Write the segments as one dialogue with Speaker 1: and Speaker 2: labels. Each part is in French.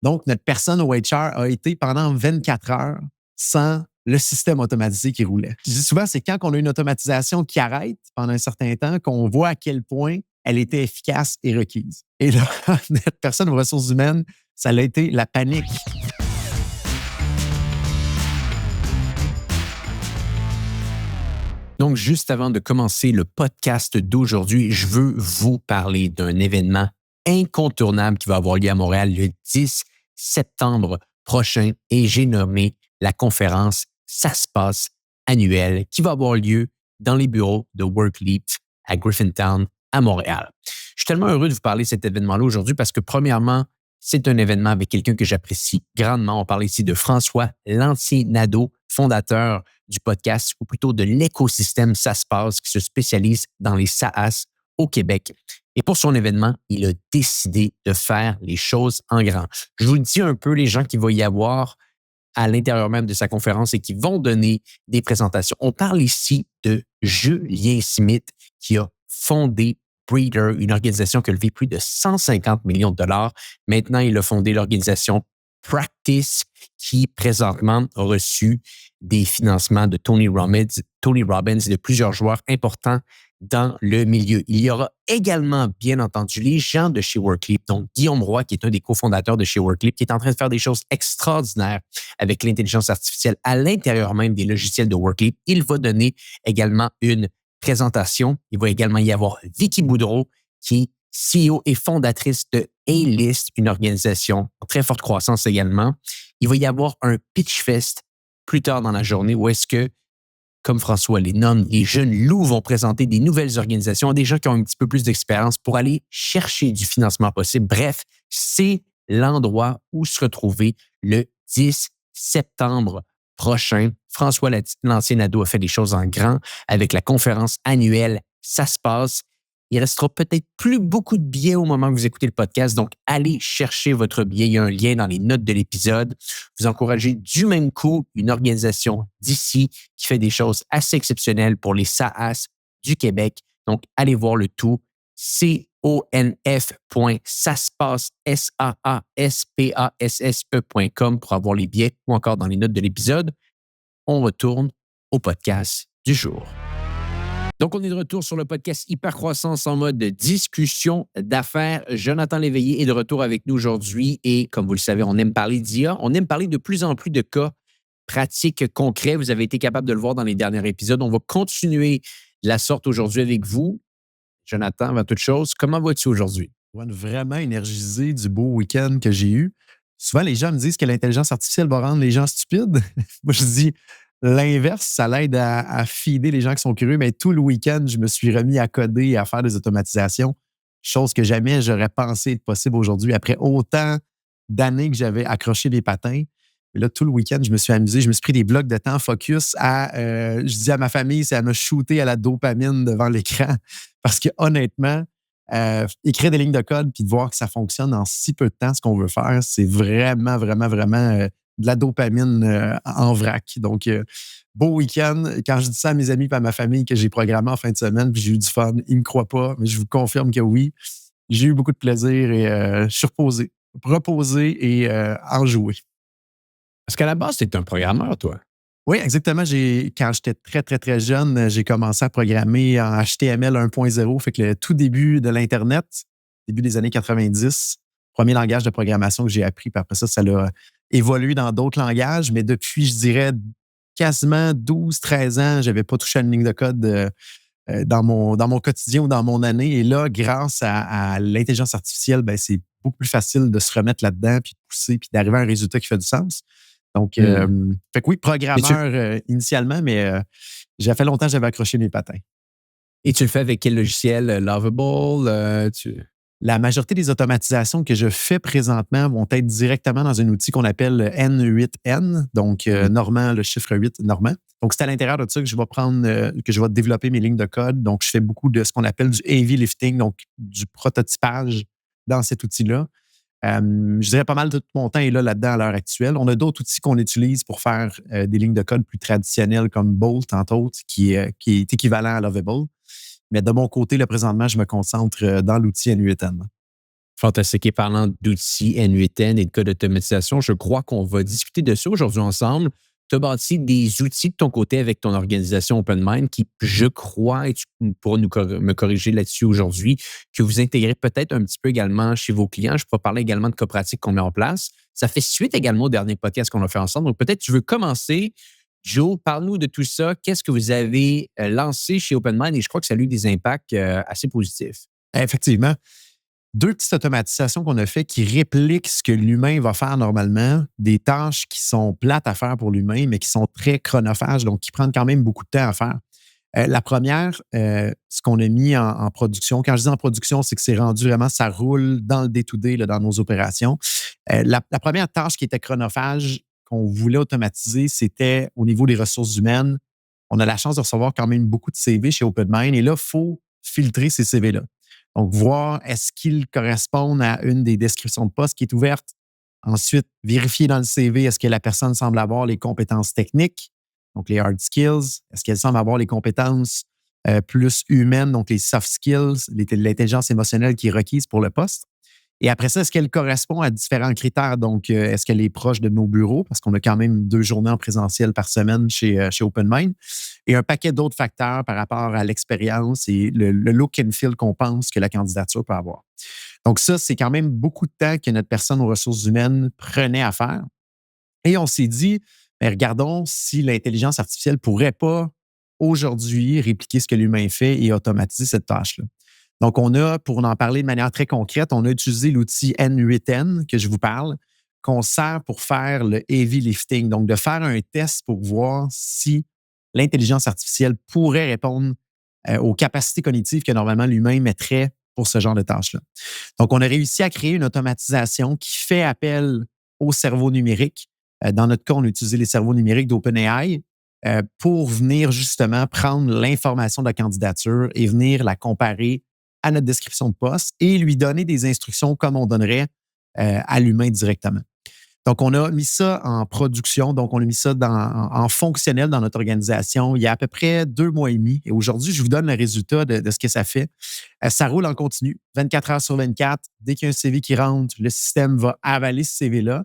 Speaker 1: Donc, notre personne au HR a été pendant 24 heures sans le système automatisé qui roulait. Je dis souvent, c'est quand on a une automatisation qui arrête pendant un certain temps qu'on voit à quel point elle était efficace et requise. Et là, notre personne aux ressources humaines, ça a été la panique.
Speaker 2: Donc, juste avant de commencer le podcast d'aujourd'hui, je veux vous parler d'un événement incontournable qui va avoir lieu à Montréal le 10 septembre prochain et j'ai nommé la conférence Ça se passe annuelle qui va avoir lieu dans les bureaux de WorkLeap à Griffintown à Montréal. Je suis tellement heureux de vous parler de cet événement-là aujourd'hui parce que premièrement, c'est un événement avec quelqu'un que j'apprécie grandement. On parle ici de François Lantier-Nadeau, fondateur du podcast, ou plutôt de l'écosystème Ça se passe, qui se spécialise dans les SaaS au Québec. Et pour son événement, il a décidé de faire les choses en grand. Je vous dis un peu les gens qui vont y avoir à l'intérieur même de sa conférence et qui vont donner des présentations. On parle ici de Julien Smith, qui a fondé Breeder, une organisation qui a levé plus de 150 millions de dollars. Maintenant, il a fondé l'organisation Practice, qui présentement a reçu des financements de Tony Robbins et de plusieurs joueurs importants dans le milieu. Il y aura également, bien entendu, les gens de chez WorkLeap, donc Guillaume Roy, qui est un des cofondateurs de chez WorkLeap, qui est en train de faire des choses extraordinaires avec l'intelligence artificielle à l'intérieur même des logiciels de WorkLeap. Il va donner également une présentation. Il va également y avoir Vicky Boudreau, qui est CEO et fondatrice de A-List, une organisation en très forte croissance également. Il va y avoir un Pitch Fest plus tard dans la journée où est-ce que, comme François les nomme, les jeunes loups vont présenter des nouvelles organisations, des gens qui ont un petit peu plus d'expérience pour aller chercher du financement possible. Bref, c'est l'endroit où se retrouver le 10 septembre prochain. François Lantier-Nadeau a fait des choses en grand avec la conférence annuelle Ça se passe. Il restera peut-être plus beaucoup de billets au moment que vous écoutez le podcast, donc allez chercher votre billet. Il y a un lien dans les notes de l'épisode. Vous encouragez du même coup une organisation d'ici qui fait des choses assez exceptionnelles pour les SaaS du Québec. Donc, allez voir le tout. conf.saspasse.com pour avoir les billets ou encore dans les notes de l'épisode. On retourne au podcast du jour. Donc, on est de retour sur le podcast Hypercroissance en mode discussion d'affaires. Jonathan Léveillé est de retour avec nous aujourd'hui et comme vous le savez, on aime parler d'IA. On aime parler de plus en plus de cas pratiques concrets. Vous avez été capable de le voir dans les derniers épisodes. On va continuer de la sorte aujourd'hui avec vous. Jonathan, avant toute chose, comment vas-tu aujourd'hui?
Speaker 1: Vraiment énergisé du beau week-end que j'ai eu. Souvent, les gens me disent que l'intelligence artificielle va rendre les gens stupides. Moi, je dis l'inverse, ça l'aide à feeder les gens qui sont curieux. Mais tout le week-end, je me suis remis à coder et à faire des automatisations, chose que jamais j'aurais pensé être possible aujourd'hui après autant d'années que j'avais accroché les patins. Et là, tout le week-end, je me suis amusé. Je me suis pris des blocs de temps focus je dis à ma famille, c'est à me shooter à la dopamine devant l'écran. Parce que honnêtement, écrire des lignes de code puis de voir que ça fonctionne en si peu de temps, ce qu'on veut faire, c'est vraiment, vraiment, vraiment de la dopamine en vrac. Donc, beau week-end. Quand je dis ça à mes amis et à ma famille que j'ai programmé en fin de semaine puis j'ai eu du fun, ils ne me croient pas, mais je vous confirme que oui, j'ai eu beaucoup de plaisir et je suis reposé et enjoué.
Speaker 2: Parce qu'à la base, tu es un programmeur, toi.
Speaker 1: Oui, exactement. Quand j'étais très, très, très jeune, j'ai commencé à programmer en HTML 1.0. Fait que le tout début de l'Internet, début des années 90, premier langage de programmation que j'ai appris. Puis après ça, ça a évolué dans d'autres langages. Mais depuis, je dirais, quasiment 12, 13 ans, je n'avais pas touché à une ligne de code dans mon quotidien ou dans mon année. Et là, grâce à l'intelligence artificielle, ben, c'est beaucoup plus facile de se remettre là-dedans, puis de pousser, puis d'arriver à un résultat qui fait du sens. Donc, fait que oui, programmeur initialement, mais j'ai fait longtemps que j'avais accroché mes patins.
Speaker 2: Et tu le fais avec quel logiciel? Lovable?
Speaker 1: La majorité des automatisations que je fais présentement vont être directement dans un outil qu'on appelle N8N, donc Normand, le chiffre 8 Normand. Donc, c'est à l'intérieur de ça que je vais que je vais développer mes lignes de code. Donc, je fais beaucoup de ce qu'on appelle du heavy lifting, donc du prototypage dans cet outil-là. Je dirais pas mal de tout mon temps est là-dedans à l'heure actuelle. On a d'autres outils qu'on utilise pour faire des lignes de code plus traditionnelles comme Bolt, entre autres, qui est équivalent à Lovable. Mais de mon côté, là, présentement, je me concentre dans l'outil N8N.
Speaker 2: Fantastique. Et parlant d'outils N8N et de code d'automatisation, je crois qu'on va discuter de ça aujourd'hui ensemble. Tu as bâti des outils de ton côté avec ton organisation OpenMind qui, je crois, et tu pourras me corriger là-dessus aujourd'hui, que vous intégrez peut-être un petit peu également chez vos clients. Je pourrais parler également de coopératives qu'on met en place. Ça fait suite également au dernier podcast qu'on a fait ensemble. Donc, peut-être tu veux commencer. Joe, parle-nous de tout ça. Qu'est-ce que vous avez lancé chez OpenMind? Et je crois que ça a eu des impacts assez positifs.
Speaker 1: Effectivement. Deux petites automatisations qu'on a fait qui répliquent ce que l'humain va faire normalement, des tâches qui sont plates à faire pour l'humain, mais qui sont très chronophages, donc qui prennent quand même beaucoup de temps à faire. La première, ce qu'on a mis en production, quand je dis en production, c'est que c'est rendu vraiment, ça roule dans le day-to-day, là, dans nos opérations. La première tâche qui était chronophage, qu'on voulait automatiser, c'était au niveau des ressources humaines. On a la chance de recevoir quand même beaucoup de CV chez OpenMind et là, il faut filtrer ces CV-là. Donc, voir est-ce qu'ils correspondent à une des descriptions de poste qui est ouverte. Ensuite, vérifier dans le CV, est-ce que la personne semble avoir les compétences techniques, donc les hard skills. Est-ce qu'elle semble avoir les compétences plus humaines, donc les soft skills, l'intelligence émotionnelle qui est requise pour le poste. Et après ça, est-ce qu'elle correspond à différents critères? Donc, est-ce qu'elle est proche de nos bureaux? Parce qu'on a quand même 2 journées en présentiel par semaine chez OpenMind. Et un paquet d'autres facteurs par rapport à l'expérience et le look and feel qu'on pense que la candidature peut avoir. Donc, ça, c'est quand même beaucoup de temps que notre personne aux ressources humaines prenait à faire. Et on s'est dit, mais regardons si l'intelligence artificielle ne pourrait pas aujourd'hui répliquer ce que l'humain fait et automatiser cette tâche-là. Donc, on a, pour en parler de manière très concrète, on a utilisé l'outil N8N que je vous parle, qu'on sert pour faire le heavy lifting. Donc, de faire un test pour voir si l'intelligence artificielle pourrait répondre aux capacités cognitives que normalement l'humain mettrait pour ce genre de tâches-là. Donc, on a réussi à créer une automatisation qui fait appel au cerveau numérique. Dans notre cas, on a utilisé les cerveaux numériques d'OpenAI pour venir justement prendre l'information de la candidature et venir la comparer à notre description de poste et lui donner des instructions comme on donnerait à l'humain directement. Donc, on a mis ça en production, donc on a mis ça en fonctionnel dans notre organisation il y a à peu près 2 mois et demi. Et aujourd'hui, je vous donne le résultat de ce que ça fait. Ça roule en continu, 24 heures sur 24. Dès qu'il y a un CV qui rentre, le système va avaler ce CV-là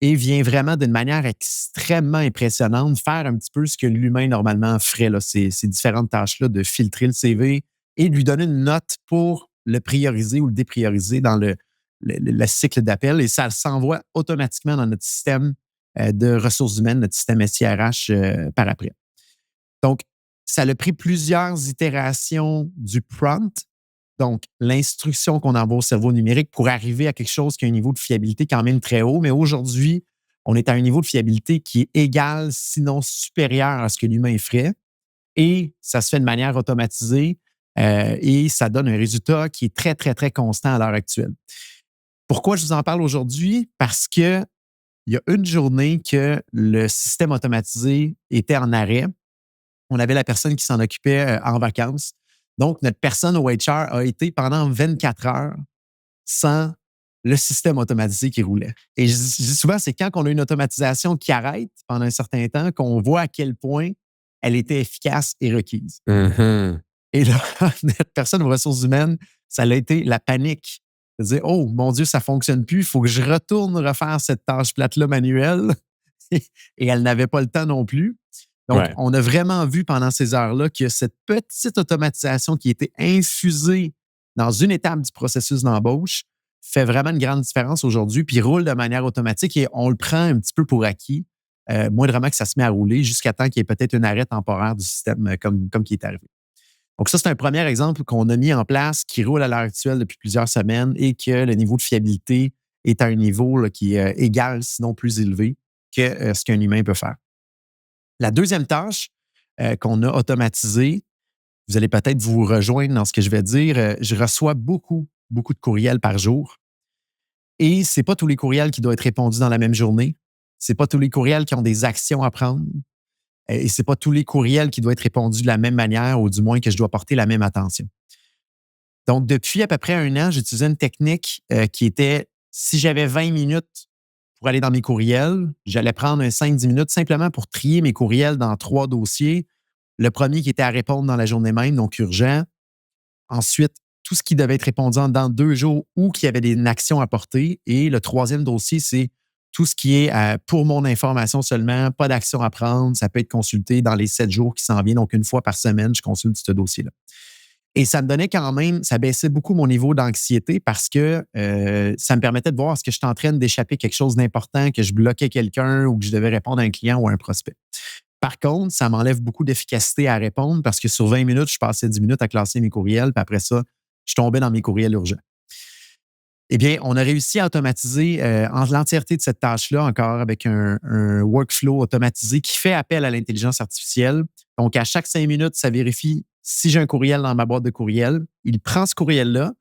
Speaker 1: et vient vraiment d'une manière extrêmement impressionnante faire un petit peu ce que l'humain normalement ferait, là, ces différentes tâches-là, de filtrer le CV et de lui donner une note pour le prioriser ou le déprioriser dans le cycle d'appel. Et ça s'envoie automatiquement dans notre système de ressources humaines, notre système SIRH par après. Donc, ça a pris plusieurs itérations du prompt, donc l'instruction qu'on envoie au cerveau numérique pour arriver à quelque chose qui a un niveau de fiabilité quand même très haut. Mais aujourd'hui, on est à un niveau de fiabilité qui est égal, sinon supérieur à ce que l'humain ferait. Et ça se fait de manière automatisée et ça donne un résultat qui est très, très, très constant à l'heure actuelle. Pourquoi je vous en parle aujourd'hui? Parce qu'il y a une journée que le système automatisé était en arrêt. On avait la personne qui s'en occupait en vacances. Donc, notre personne au HR a été pendant 24 heures sans le système automatisé qui roulait. Et je dis souvent, c'est quand on a une automatisation qui arrête pendant un certain temps qu'on voit à quel point elle était efficace et requise.
Speaker 2: Mm-hmm.
Speaker 1: Et là, notre personne aux ressources humaines, ça a été la panique. De dire, oh mon Dieu, ça ne fonctionne plus, il faut que je retourne refaire cette tâche plate-là manuelle. Et elle n'avait pas le temps non plus. Donc, on a vraiment vu pendant ces heures-là que cette petite automatisation qui était infusée dans une étape du processus d'embauche fait vraiment une grande différence aujourd'hui, puis roule de manière automatique et on le prend un petit peu pour acquis, moindrement que ça se met à rouler jusqu'à temps qu'il y ait peut-être un arrêt temporaire du système comme qui est arrivé. Donc, ça, c'est un premier exemple qu'on a mis en place, qui roule à l'heure actuelle depuis plusieurs semaines et que le niveau de fiabilité est à un niveau là, qui est égal, sinon plus élevé que ce qu'un humain peut faire. La deuxième tâche qu'on a automatisée, vous allez peut-être vous rejoindre dans ce que je vais dire. Je reçois beaucoup de courriels par jour et ce n'est pas tous les courriels qui doivent être répondus dans la même journée. Ce n'est pas tous les courriels qui ont des actions à prendre. Et ce n'est pas tous les courriels qui doivent être répondus de la même manière ou du moins que je dois porter la même attention. Donc, depuis à peu près 1 an, j'utilisais une technique qui était, si j'avais 20 minutes pour aller dans mes courriels, j'allais prendre un 5-10 minutes simplement pour trier mes courriels dans 3 dossiers. Le premier qui était à répondre dans la journée même, donc urgent. Ensuite, tout ce qui devait être répondu dans 2 jours ou qui avait une action à porter. Et le troisième dossier, c'est tout ce qui est pour mon information seulement, pas d'action à prendre. Ça peut être consulté dans les 7 jours qui s'en viennent. Donc, une fois par semaine, je consulte ce dossier-là. Et ça me donnait quand même, ça baissait beaucoup mon niveau d'anxiété parce que ça me permettait de voir est-ce que je suis en train d'échapper quelque chose d'important, que je bloquais quelqu'un ou que je devais répondre à un client ou à un prospect. Par contre, ça m'enlève beaucoup d'efficacité à répondre parce que sur 20 minutes, je passais 10 minutes à classer mes courriels, puis après ça, je tombais dans mes courriels urgents. Eh bien, on a réussi à automatiser l'entièreté de cette tâche-là encore avec un workflow automatisé qui fait appel à l'intelligence artificielle. Donc, à chaque 5 minutes, ça vérifie si j'ai un courriel dans ma boîte de courriel. Il prend ce courriel-là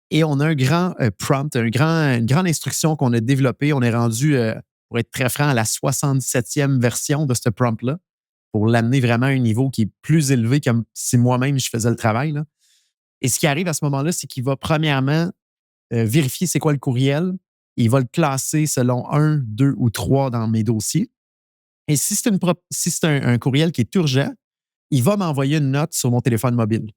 Speaker 1: et on a un grand prompt, une grande instruction qu'on a développée. On est rendu, pour être très franc, à la 77e version de ce prompt-là pour l'amener vraiment à un niveau qui est plus élevé comme si moi-même je faisais le travail, là. Et ce qui arrive à ce moment-là, c'est qu'il va premièrement vérifier c'est quoi le courriel. Il va le classer selon 1, 2 ou 3 dans mes dossiers. Et si c'est un courriel qui est urgent, il va m'envoyer une note sur mon téléphone mobile.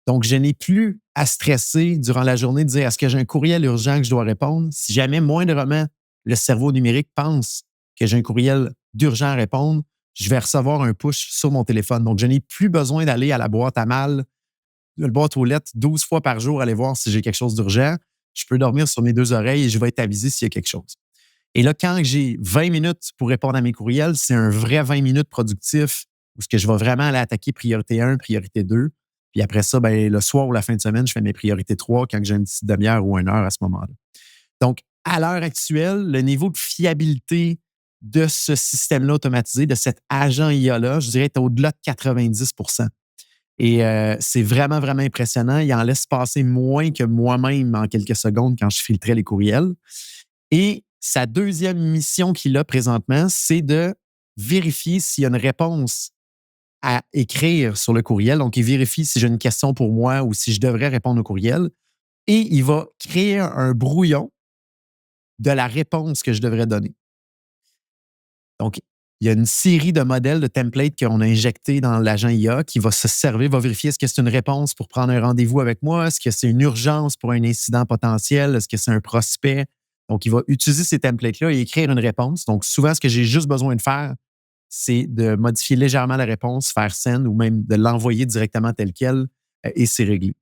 Speaker 1: Donc, je n'ai plus à stresser durant la journée de dire est-ce que j'ai un courriel urgent que je dois répondre? Si jamais moindrement le cerveau numérique pense que j'ai un courriel d'urgent à répondre, je vais recevoir un push sur mon téléphone. Donc, je n'ai plus besoin d'aller à la boîte à mal, la boîte aux lettres 12 fois par jour, aller voir si j'ai quelque chose d'urgent. Je peux dormir sur mes 2 oreilles et je vais être avisé s'il y a quelque chose. Et là, quand j'ai 20 minutes pour répondre à mes courriels, c'est un vrai 20 minutes productif où ce que je vais vraiment aller attaquer priorité 1, priorité 2. Puis après ça, ben, le soir ou la fin de semaine, je fais mes priorités 3 quand j'ai une petite demi-heure ou 1 heure à ce moment-là. Donc, à l'heure actuelle, le niveau de fiabilité de ce système-là automatisé, de cet agent IA-là, je dirais, est au-delà de 90%. Et c'est vraiment, vraiment impressionnant. Il en laisse passer moins que moi-même en quelques secondes quand je filtrais les courriels. Et sa deuxième mission qu'il a présentement, c'est de vérifier s'il y a une réponse à écrire sur le courriel. Donc, il vérifie si j'ai une question pour moi ou si je devrais répondre au courriel. Et il va créer un brouillon de la réponse que je devrais donner. Donc, il y a une série de modèles, de templates qu'on a injectés dans l'agent IA qui va se servir, va vérifier est-ce que c'est une réponse pour prendre un rendez-vous avec moi, est-ce que c'est une urgence pour un incident potentiel, est-ce que c'est un prospect. Donc, il va utiliser ces templates-là et écrire une réponse. Donc, souvent, ce que j'ai juste besoin de faire, c'est de modifier légèrement la réponse, faire send ou même de l'envoyer directement tel quel et c'est réglé.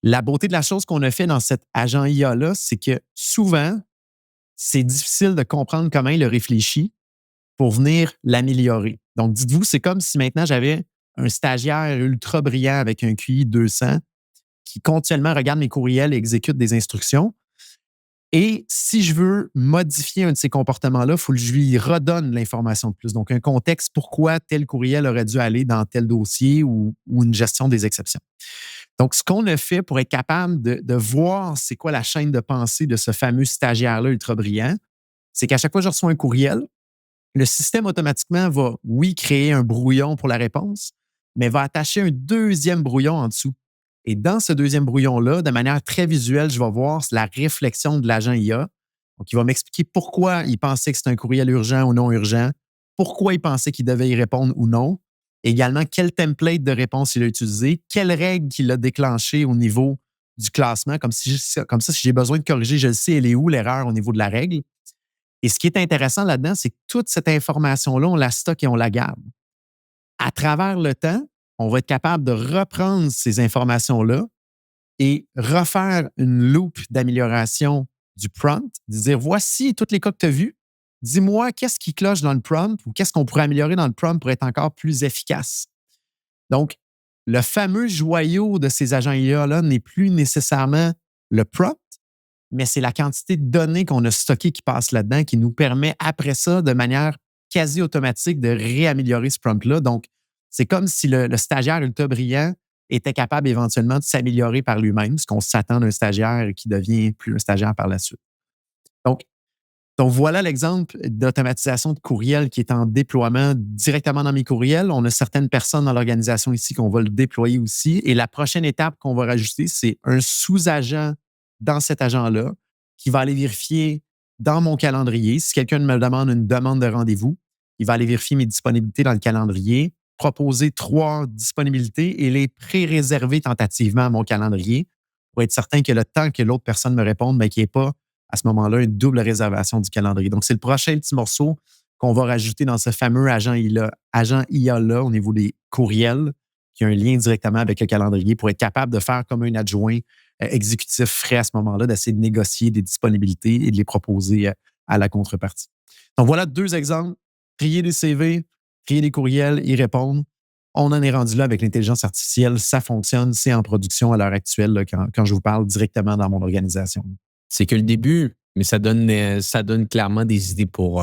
Speaker 1: La beauté de la chose qu'on a fait dans cet agent IA-là, c'est que souvent, c'est difficile de comprendre comment il a réfléchi pour venir l'améliorer. Donc, dites-vous, c'est comme si maintenant j'avais un stagiaire ultra brillant avec un QI 200 qui continuellement regarde mes courriels et exécute des instructions. Et si je veux modifier un de ces comportements-là, il faut que je lui redonne l'information de plus. Donc, un contexte, pourquoi tel courriel aurait dû aller dans tel dossier ou une gestion des exceptions. Donc, ce qu'on a fait pour être capable de voir c'est quoi la chaîne de pensée de ce fameux stagiaire-là ultra brillant, c'est qu'à chaque fois que je reçois un courriel, le système automatiquement va, oui, créer un brouillon pour la réponse, mais va attacher un deuxième brouillon en dessous. Et dans ce deuxième brouillon-là, de manière très visuelle, je vais voir la réflexion de l'agent IA. Donc, il va m'expliquer pourquoi il pensait que c'était un courriel urgent ou non urgent, pourquoi il pensait qu'il devait y répondre ou non, et également quel template de réponse il a utilisé, quelle règle qu'il a déclenchée au niveau du classement, comme ça, si j'ai besoin de corriger, je le sais, elle est où l'erreur au niveau de la règle. Et ce qui est intéressant là-dedans, c'est que toute cette information-là, on la stocke et on la garde. À travers le temps, on va être capable de reprendre ces informations-là et refaire une loupe d'amélioration du prompt, de dire voici tous les cas que tu as vus. Dis-moi qu'est-ce qui cloche dans le prompt ou qu'est-ce qu'on pourrait améliorer dans le prompt pour être encore plus efficace. Donc, le fameux joyau de ces agents IA-là n'est plus nécessairement le prompt, mais c'est la quantité de données qu'on a stockées qui passe là-dedans qui nous permet, après ça, de manière quasi automatique, de réaméliorer ce prompt-là. Donc, c'est comme si le stagiaire ultra brillant était capable éventuellement de s'améliorer par lui-même, ce qu'on s'attend d'un stagiaire qui devient plus un stagiaire par la suite. Donc, donc voilà l'exemple d'automatisation de courriel qui est en déploiement directement dans mes courriels. On a certaines personnes dans l'organisation ici qu'on va le déployer aussi. Et la prochaine étape qu'on va rajouter, c'est un sous-agent dans cet agent-là qui va aller vérifier dans mon calendrier. Si quelqu'un me demande une demande de rendez-vous, il va aller vérifier mes disponibilités dans le calendrier, proposer 3 disponibilités et les pré-réserver tentativement à mon calendrier pour être certain que le temps que l'autre personne me réponde, qu'il n'y ait pas à ce moment-là une double réservation du calendrier. Donc, c'est le prochain petit morceau qu'on va rajouter dans ce fameux agent IA-là au niveau des courriels, qui a un lien directement avec le calendrier pour être capable de faire comme un adjoint exécutif frais à ce moment-là, d'essayer de négocier des disponibilités et de les proposer à la contrepartie. Donc, voilà 2 exemples. Trier des CV, trier des courriels, y répondre. On en est rendu là avec l'intelligence artificielle. Ça fonctionne. C'est en production à l'heure actuelle là, quand je vous parle directement dans mon organisation.
Speaker 2: C'est que le début, mais ça donne clairement des idées pour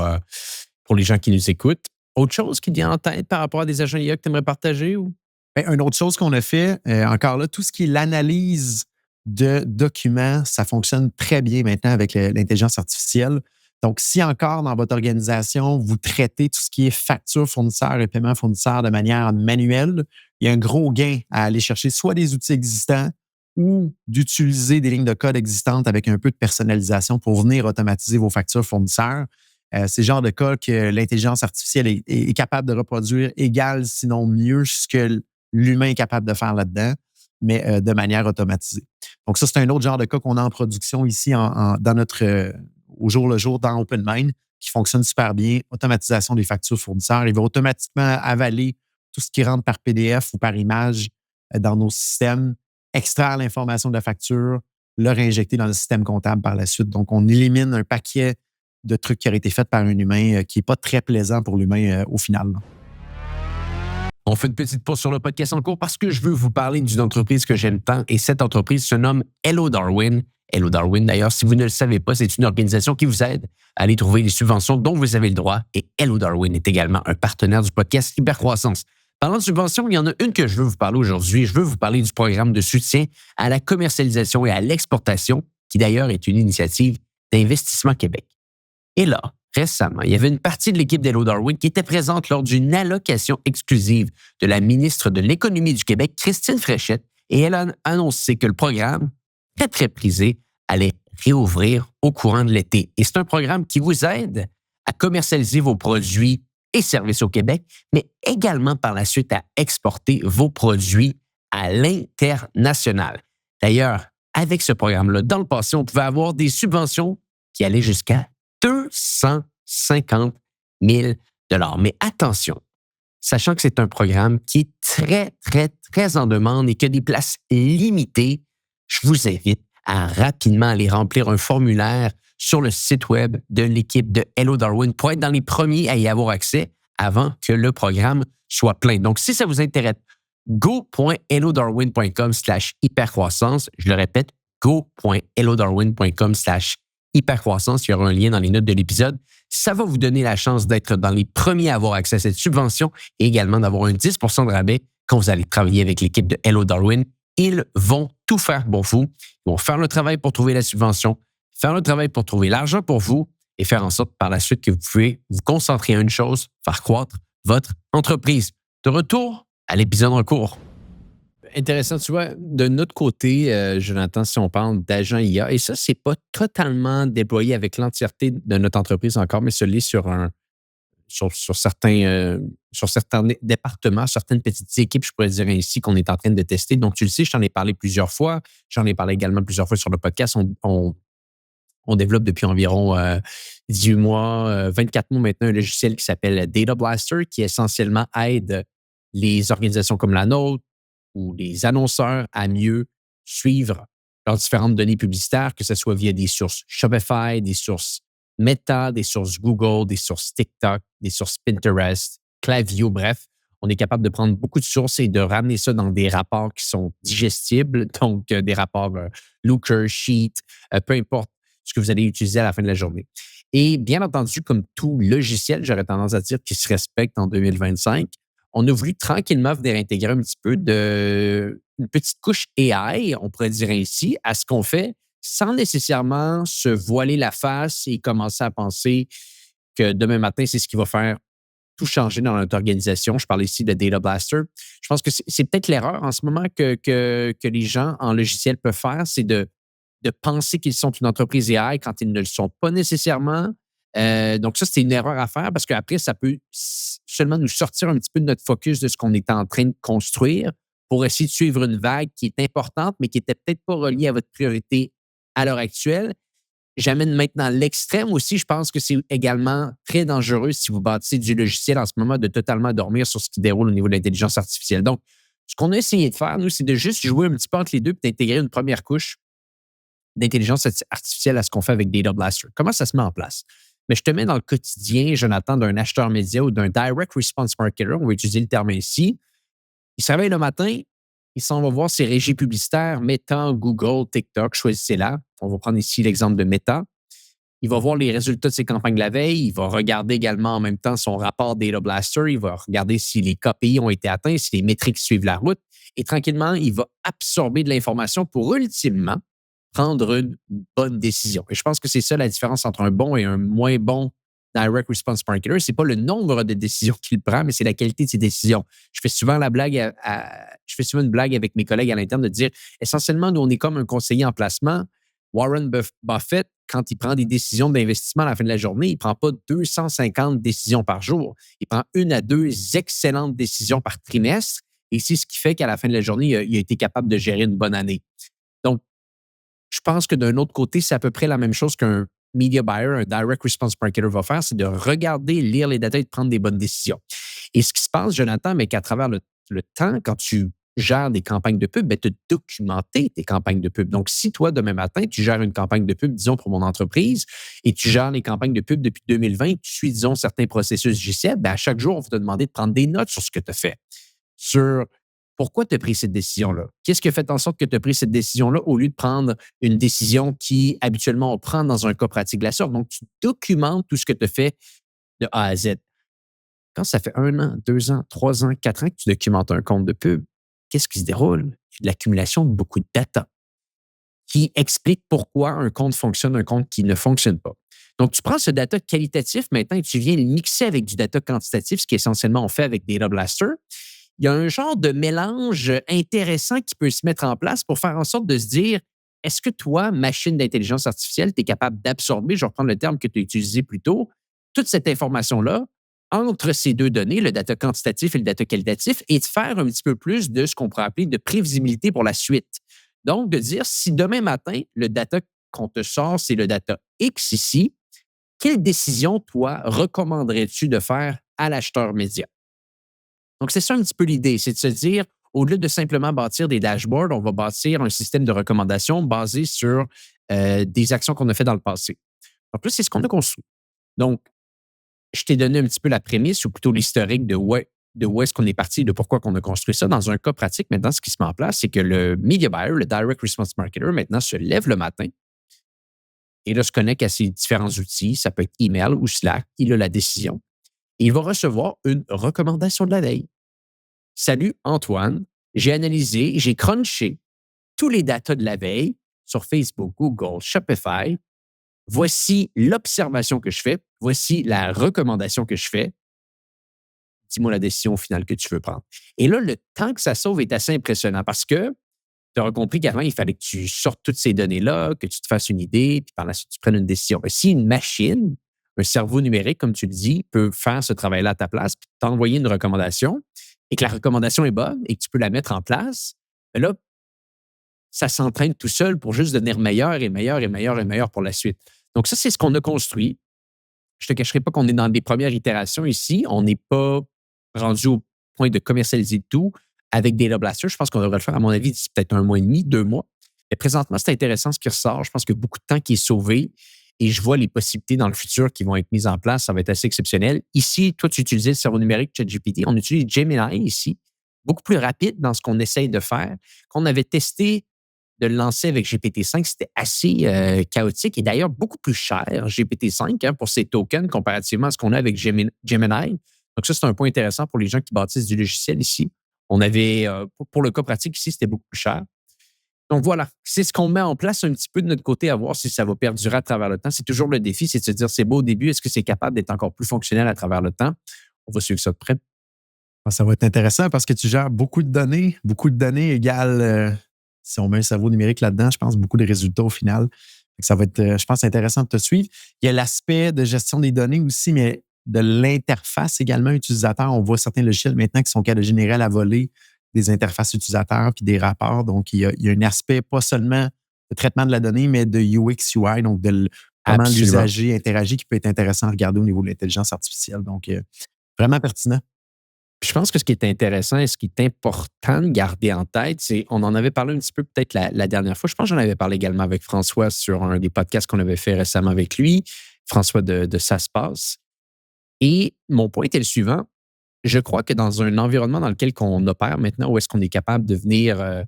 Speaker 2: les gens qui nous écoutent. Autre chose qui te vient en tête par rapport à des agents IA que tu aimerais partager? Ou?
Speaker 1: Une autre chose qu'on a fait, encore là, tout ce qui est l'analyse de documents, ça fonctionne très bien maintenant avec l'intelligence artificielle. Donc, si encore dans votre organisation, vous traitez tout ce qui est facture fournisseur et paiement fournisseur de manière manuelle, il y a un gros gain à aller chercher soit des outils existants ou d'utiliser des lignes de code existantes avec un peu de personnalisation pour venir automatiser vos factures fournisseurs. C'est le genre de cas que l'intelligence artificielle est capable de reproduire égal, sinon mieux, ce que l'humain est capable de faire là-dedans, mais de manière automatisée. Donc, ça, c'est un autre genre de cas qu'on a en production ici dans notre au jour le jour dans OpenMind, qui fonctionne super bien. Automatisation des factures fournisseurs. Il va automatiquement avaler tout ce qui rentre par PDF ou par image dans nos systèmes, extraire l'information de la facture, le réinjecter dans le système comptable par la suite. Donc, on élimine un paquet de trucs qui auraient été faits par un humain qui n'est pas très plaisant pour l'humain au final.
Speaker 2: On fait une petite pause sur le podcast en cours parce que je veux vous parler d'une entreprise que j'aime tant et cette entreprise se nomme Hello Darwin. Hello Darwin, d'ailleurs, si vous ne le savez pas, c'est une organisation qui vous aide à aller trouver les subventions dont vous avez le droit et Hello Darwin est également un partenaire du podcast Hypercroissance. Parlant de subventions, il y en a une que je veux vous parler aujourd'hui. Je veux vous parler du programme de soutien à la commercialisation et à l'exportation qui d'ailleurs est une initiative d'Investissement Québec. Et là, récemment, il y avait une partie de l'équipe d'Hello Darwin qui était présente lors d'une allocation exclusive de la ministre de l'Économie du Québec, Christine Fréchette, et elle a annoncé que le programme, très, très prisé, allait réouvrir au courant de l'été. Et c'est un programme qui vous aide à commercialiser vos produits et services au Québec, mais également par la suite à exporter vos produits à l'international. D'ailleurs, avec ce programme-là, dans le passé, on pouvait avoir des subventions qui allaient jusqu'à 250 000 $. Mais attention, sachant que c'est un programme qui est très, très, très en demande et qui a des places limitées, je vous invite à rapidement aller remplir un formulaire sur le site web de l'équipe de Hello Darwin pour être dans les premiers à y avoir accès avant que le programme soit plein. Donc, si ça vous intéresse, go.hellodarwin.com/hypercroissance. Je le répète, go.hellodarwin.com/hypercroissance. Il y aura un lien dans les notes de l'épisode. Ça va vous donner la chance d'être dans les premiers à avoir accès à cette subvention et également d'avoir un 10 % de rabais quand vous allez travailler avec l'équipe de Hello Darwin. Ils vont tout faire pour vous. Ils vont faire le travail pour trouver la subvention, faire le travail pour trouver l'argent pour vous et faire en sorte par la suite que vous pouvez vous concentrer à une chose, faire croître votre entreprise. De retour à l'épisode en cours. Intéressant, tu vois, de notre côté, Jonathan, si on parle d'agent IA, et ça, c'est pas totalement déployé avec l'entièreté de notre entreprise encore, mais ce l'est sur certains départements, certaines petites équipes, je pourrais dire ainsi, qu'on est en train de tester. Donc, tu le sais, je t'en ai parlé plusieurs fois. J'en ai parlé également plusieurs fois sur le podcast. On développe depuis environ 18 mois, 24 mois maintenant, un logiciel qui s'appelle Data Blaster, qui essentiellement aide les organisations comme la nôtre ou les annonceurs à mieux suivre leurs différentes données publicitaires, que ce soit via des sources Shopify, des sources Meta, des sources Google, des sources TikTok, des sources Pinterest, Klaviyo, bref. On est capable de prendre beaucoup de sources et de ramener ça dans des rapports qui sont digestibles, donc des rapports Looker, Sheet, peu importe ce que vous allez utiliser à la fin de la journée. Et bien entendu, comme tout logiciel, j'aurais tendance à dire, qui se respecte en 2025, on a voulu tranquillement venir intégrer un petit peu une petite couche AI, on pourrait dire ainsi, à ce qu'on fait, sans nécessairement se voiler la face et commencer à penser que demain matin, c'est ce qui va faire tout changer dans notre organisation. Je parle ici de Data Blaster. Je pense que c'est peut-être l'erreur en ce moment que les gens en logiciel peuvent faire, c'est de penser qu'ils sont une entreprise AI quand ils ne le sont pas nécessairement. Donc ça, c'est une erreur à faire parce qu'après, ça peut seulement nous sortir un petit peu de notre focus de ce qu'on est en train de construire pour essayer de suivre une vague qui est importante, mais qui n'était peut-être pas reliée à votre priorité à l'heure actuelle. J'amène maintenant l'extrême aussi. Je pense que c'est également très dangereux si vous bâtissez du logiciel en ce moment de totalement dormir sur ce qui déroule au niveau de l'intelligence artificielle. Donc, ce qu'on a essayé de faire, nous, c'est de juste jouer un petit peu entre les deux et d'intégrer une première couche d'intelligence artificielle à ce qu'on fait avec Data Blaster. Comment ça se met en place? Mais je te mets dans le quotidien, Jonathan, d'un acheteur média ou d'un direct response marketer, on va utiliser le terme ici. Il se réveille le matin, il s'en va voir ses régies publicitaires, Meta, Google, TikTok, choisissez-la. On va prendre ici l'exemple de Meta. Il va voir les résultats de ses campagnes de la veille. Il va regarder également en même temps son rapport Data Blaster. Il va regarder si les KPI ont été atteints, si les métriques suivent la route. Et tranquillement, il va absorber de l'information pour ultimement prendre une bonne décision. Et je pense que c'est ça la différence entre un bon et un moins bon direct response marketer. Ce n'est pas le nombre de décisions qu'il prend, mais c'est la qualité de ses décisions. Je fais souvent je fais souvent une blague avec mes collègues à l'interne de dire essentiellement, nous, on est comme un conseiller en placement. Warren Buffett, quand il prend des décisions d'investissement à la fin de la journée, il ne prend pas 250 décisions par jour. Il prend 1 à 2 excellentes décisions par trimestre. Et c'est ce qui fait qu'à la fin de la journée, il a été capable de gérer une bonne année. Donc, je pense que d'un autre côté, c'est à peu près la même chose qu'un media buyer, un direct response marketer va faire, c'est de regarder, lire les data et de prendre des bonnes décisions. Et ce qui se passe, Jonathan, mais qu'à travers le temps, quand tu gères des campagnes de pub, tu as documenté tes campagnes de pub. Donc, si toi, demain matin, tu gères une campagne de pub, disons, pour mon entreprise, et tu gères les campagnes de pub depuis 2020, tu suis, disons, certains processus JCL, à chaque jour, on va te demander de prendre des notes sur ce que tu as fait, sur pourquoi tu as pris cette décision-là. Qu'est-ce qui a fait en sorte que tu as pris cette décision-là au lieu de prendre une décision qui, habituellement, on prend dans un cas pratique de la sorte. Donc, tu documentes tout ce que tu as fait de A à Z. Quand ça fait 1 an, 2 ans, 3 ans, 4 ans que tu documentes un compte de pub, qu'est-ce qui se déroule? Il y a de l'accumulation de beaucoup de data qui explique pourquoi un compte fonctionne, un compte qui ne fonctionne pas. Donc, tu prends ce data qualitatif maintenant et tu viens le mixer avec du data quantitatif, ce qui essentiellement on fait avec Data Blaster. Il y a un genre de mélange intéressant qui peut se mettre en place pour faire en sorte de se dire, est-ce que toi, machine d'intelligence artificielle, tu es capable d'absorber, je vais reprendre le terme que tu as utilisé plus tôt, toute cette information-là entre ces deux données, le data quantitatif et le data qualitatif, et de faire un petit peu plus de ce qu'on pourrait appeler de prévisibilité pour la suite. Donc, de dire, si demain matin, le data qu'on te sort, c'est le data X ici, quelle décision, toi, recommanderais-tu de faire à l'acheteur média? Donc, c'est ça un petit peu l'idée, c'est de se dire, au lieu de simplement bâtir des dashboards, on va bâtir un système de recommandation basé sur des actions qu'on a faites dans le passé. Donc là, c'est ce qu'on a construit. Donc, je t'ai donné un petit peu la prémisse ou plutôt l'historique de où est-ce qu'on est parti, de pourquoi on a construit ça. Dans un cas pratique, maintenant, ce qui se met en place, c'est que le media buyer, le direct response marketer, maintenant, se lève le matin et là, se connecte à ses différents outils. Ça peut être email ou Slack. Il a la décision. Et il va recevoir une recommandation de la veille. Salut Antoine, j'ai analysé, j'ai crunché tous les datas de la veille sur Facebook, Google, Shopify. Voici l'observation que je fais. Voici la recommandation que je fais. Dis-moi la décision finale que tu veux prendre. Et là, le temps que ça sauve est assez impressionnant parce que tu auras compris qu'avant, il fallait que tu sortes toutes ces données-là, que tu te fasses une idée, puis par la suite, tu prennes une décision. Mais si une machine, un cerveau numérique, comme tu le dis, peut faire ce travail-là à ta place, puis t'envoyer une recommandation, et que la recommandation est bonne et que tu peux la mettre en place, bien là, ça s'entraîne tout seul pour juste devenir meilleur et meilleur et meilleur et meilleur pour la suite. Donc ça, c'est ce qu'on a construit. Je ne te cacherai pas qu'on est dans des premières itérations ici. On n'est pas rendu au point de commercialiser tout avec Data Blaster. Je pense qu'on devrait le faire, à mon avis, d'ici peut-être 1 mois et demi, 2 mois. Mais présentement, c'est intéressant ce qui ressort. Je pense qu'il y a beaucoup de temps qui est sauvé et je vois les possibilités dans le futur qui vont être mises en place. Ça va être assez exceptionnel. Ici, toi, tu utilisais le cerveau numérique ChatGPT. On utilise Gemini ici, beaucoup plus rapide dans ce qu'on essaye de faire, qu'on avait testé de le lancer avec GPT-5, c'était assez chaotique et d'ailleurs beaucoup plus cher, GPT-5, pour ses tokens comparativement à ce qu'on a avec Gemini. Donc ça, c'est un point intéressant pour les gens qui bâtissent du logiciel ici. On avait, pour le cas pratique ici, c'était beaucoup plus cher. Donc voilà, c'est ce qu'on met en place un petit peu de notre côté à voir si ça va perdurer à travers le temps. C'est toujours le défi, c'est de se dire, c'est beau au début, est-ce que c'est capable d'être encore plus fonctionnel à travers le temps? On va suivre ça de près.
Speaker 1: Ça va être intéressant parce que tu gères beaucoup de données. Beaucoup de données égale, si on met un cerveau numérique là-dedans, je pense beaucoup de résultats au final. Ça va être, je pense, intéressant de te suivre. Il y a l'aspect de gestion des données aussi, mais de l'interface également utilisateur. On voit certains logiciels maintenant qui sont capables de générer à la volée des interfaces utilisateurs puis des rapports. Donc, il y a un aspect pas seulement de traitement de la donnée, mais de UX, UI, donc comment
Speaker 2: Absolument.
Speaker 1: l'usager interagit qui peut être intéressant à regarder au niveau de l'intelligence artificielle. Donc, vraiment pertinent.
Speaker 2: Puis je pense que ce qui est intéressant et ce qui est important de garder en tête, c'est, on en avait parlé un petit peu peut-être la dernière fois. Je pense que j'en avais parlé également avec François sur un des podcasts qu'on avait fait récemment avec lui, François de Ça se passe. Et mon point était le suivant. Je crois que dans un environnement dans lequel on opère maintenant, où est-ce qu'on est capable de venir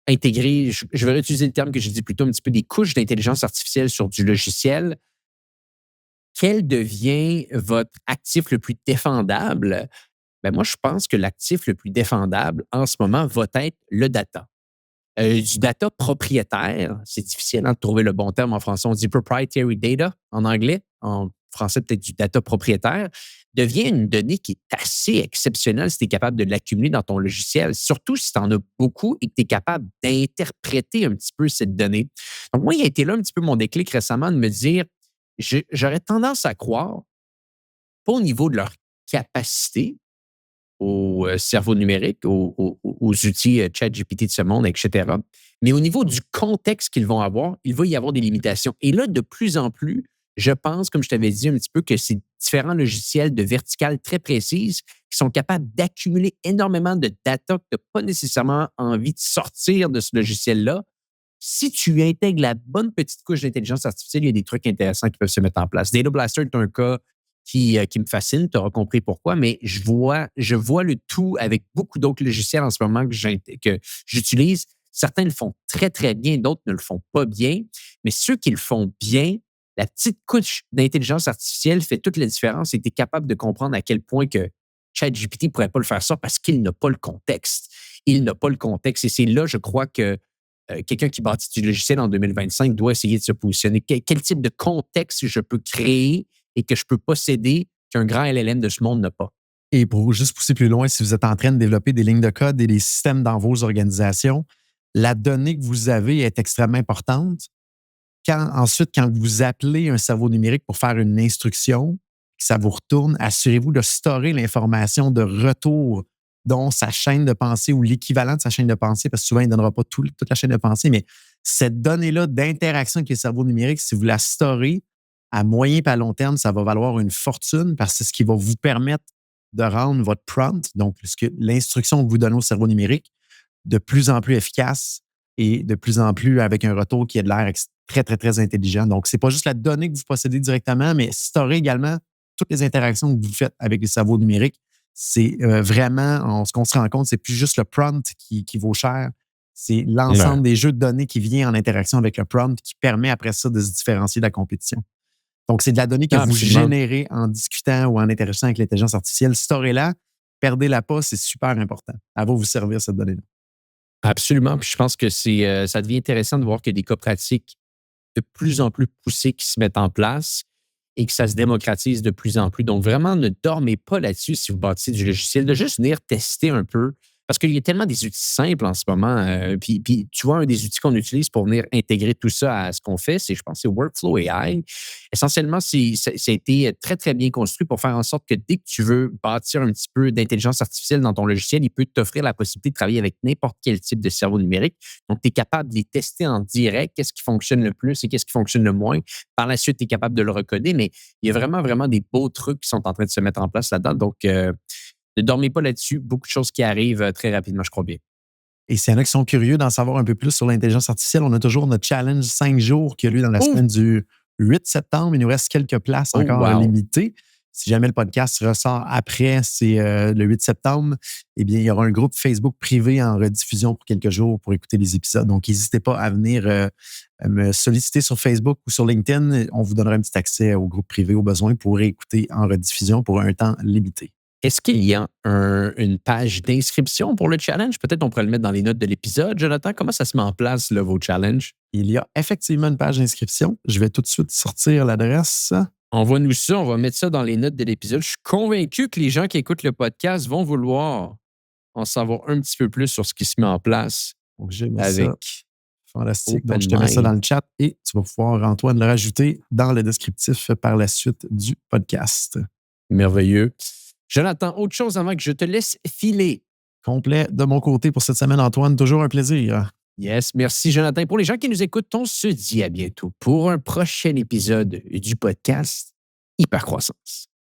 Speaker 2: intégrer, je vais réutiliser le terme que j'ai dit plutôt, un petit peu des couches d'intelligence artificielle sur du logiciel, quel devient votre actif le plus défendable? Ben moi, je pense que l'actif le plus défendable en ce moment va être le data. Du data propriétaire, c'est difficile de trouver le bon terme en français. On dit proprietary data en anglais. En français, peut-être du data propriétaire, devient une donnée qui est assez exceptionnelle si tu es capable de l'accumuler dans ton logiciel, surtout si tu en as beaucoup et que tu es capable d'interpréter un petit peu cette donnée. Donc, moi, il a été là un petit peu mon déclic récemment de me dire, j'aurais tendance à croire, pas au niveau de leur capacité, au cerveau numérique, aux outils ChatGPT de ce monde, etc. Mais au niveau du contexte qu'ils vont avoir, il va y avoir des limitations. Et là, de plus en plus, je pense, comme je t'avais dit un petit peu, que ces différents logiciels de verticale très précises qui sont capables d'accumuler énormément de data que tu n'as pas nécessairement envie de sortir de ce logiciel-là. Si tu intègres la bonne petite couche d'intelligence artificielle, il y a des trucs intéressants qui peuvent se mettre en place. Data Blaster est un cas qui me fascine, tu auras compris pourquoi, mais je vois le tout avec beaucoup d'autres logiciels en ce moment que j'utilise. Certains le font très, très bien, d'autres ne le font pas bien, mais ceux qui le font bien, la petite couche d'intelligence artificielle fait toute la différence et tu es capable de comprendre à quel point que ChatGPT ne pourrait pas le faire ça parce qu'il n'a pas le contexte. Il n'a pas le contexte et c'est là, je crois que quelqu'un qui bâtit du logiciel en 2025 doit essayer de se positionner. Quel type de contexte je peux créer et que je peux posséder qu'un grand LLM de ce monde n'a pas?
Speaker 1: Et pour juste pousser plus loin, si vous êtes en train de développer des lignes de code et des systèmes dans vos organisations, la donnée que vous avez est extrêmement importante. Ensuite, quand vous appelez un cerveau numérique pour faire une instruction, que ça vous retourne, assurez-vous de storer l'information de retour, dont sa chaîne de pensée ou l'équivalent de sa chaîne de pensée, parce que souvent, il ne donnera pas toute la chaîne de pensée, mais cette donnée-là d'interaction avec les cerveaux numériques, si vous la storez à moyen et à long terme, ça va valoir une fortune parce que c'est ce qui va vous permettre de rendre votre prompt, donc l'instruction que vous donnez au cerveau numérique, de plus en plus efficace et de plus en plus avec un retour qui a de l'air très, très, très intelligent. Donc, ce n'est pas juste la donnée que vous possédez directement, mais storer également toutes les interactions que vous faites avec les cerveaux numériques. C'est vraiment, ce qu'on se rend compte, c'est plus juste le prompt qui vaut cher. C'est
Speaker 2: Ouais.
Speaker 1: l'ensemble des jeux de données qui vient en interaction avec le prompt qui permet après ça de se différencier de la compétition. Donc, c'est de la donnée que
Speaker 2: Non,
Speaker 1: vous
Speaker 2: absolument.
Speaker 1: générez en discutant ou en interagissant avec l'intelligence artificielle. Storez-la, perdez-la pas, c'est super important. Elle va vous servir, cette donnée-là.
Speaker 2: Absolument. Puis je pense que ça devient intéressant de voir qu'il y a des cas pratiques de plus en plus poussés qui se mettent en place et que ça se démocratise de plus en plus. Donc, vraiment, ne dormez pas là-dessus si vous bâtissez du logiciel, de juste venir tester un peu. Parce qu'il y a tellement des outils simples en ce moment. Puis, tu vois, un des outils qu'on utilise pour venir intégrer tout ça à ce qu'on fait, c'est, je pense, c'est Workflow AI. Essentiellement, ça a été très, très bien construit pour faire en sorte que dès que tu veux bâtir un petit peu d'intelligence artificielle dans ton logiciel, il peut t'offrir la possibilité de travailler avec n'importe quel type de cerveau numérique. Donc, tu es capable de les tester en direct, qu'est-ce qui fonctionne le plus et qu'est-ce qui fonctionne le moins. Par la suite, tu es capable de le recoder, mais il y a vraiment, vraiment des beaux trucs qui sont en train de se mettre en place là-dedans. Donc, ne dormez pas là-dessus. Beaucoup de choses qui arrivent très rapidement, je crois bien.
Speaker 1: Et s'il y en a qui sont curieux d'en savoir un peu plus sur l'intelligence artificielle, on a toujours notre challenge 5 jours qui a lieu dans la
Speaker 2: Oh!
Speaker 1: semaine du 8 septembre. Il nous reste quelques places
Speaker 2: Oh,
Speaker 1: encore
Speaker 2: wow!
Speaker 1: limitées. Si jamais le podcast ressort après, c'est le 8 septembre, eh bien, il y aura un groupe Facebook privé en rediffusion pour quelques jours pour écouter les épisodes. Donc, n'hésitez pas à venir me solliciter sur Facebook ou sur LinkedIn. On vous donnera un petit accès au groupe privé au besoin pour écouter en rediffusion pour un temps limité.
Speaker 2: Est-ce qu'il y a une page d'inscription pour le challenge? Peut-être on pourrait le mettre dans les notes de l'épisode. Jonathan, comment ça se met en place, là, vos challenges?
Speaker 1: Il y a effectivement une page d'inscription. Je vais tout de suite sortir l'adresse.
Speaker 2: Envoie-nous ça, on va mettre ça dans les notes de l'épisode. Je suis convaincu que les gens qui écoutent le podcast vont vouloir en savoir un petit peu plus sur ce qui se met en place
Speaker 1: Donc, j'ai mis ça.
Speaker 2: avec
Speaker 1: Fantastique. Donc, je te mets ça dans
Speaker 2: OpenMind.
Speaker 1: le chat et tu vas pouvoir, Antoine, le rajouter dans le descriptif par la suite du podcast.
Speaker 2: Merveilleux. Jonathan, autre chose avant que je te laisse filer.
Speaker 1: complet de mon côté pour cette semaine, Antoine. Toujours un plaisir.
Speaker 2: Yes, merci Jonathan. Pour les gens qui nous écoutent, on se dit à bientôt pour un prochain épisode du podcast Hypercroissance.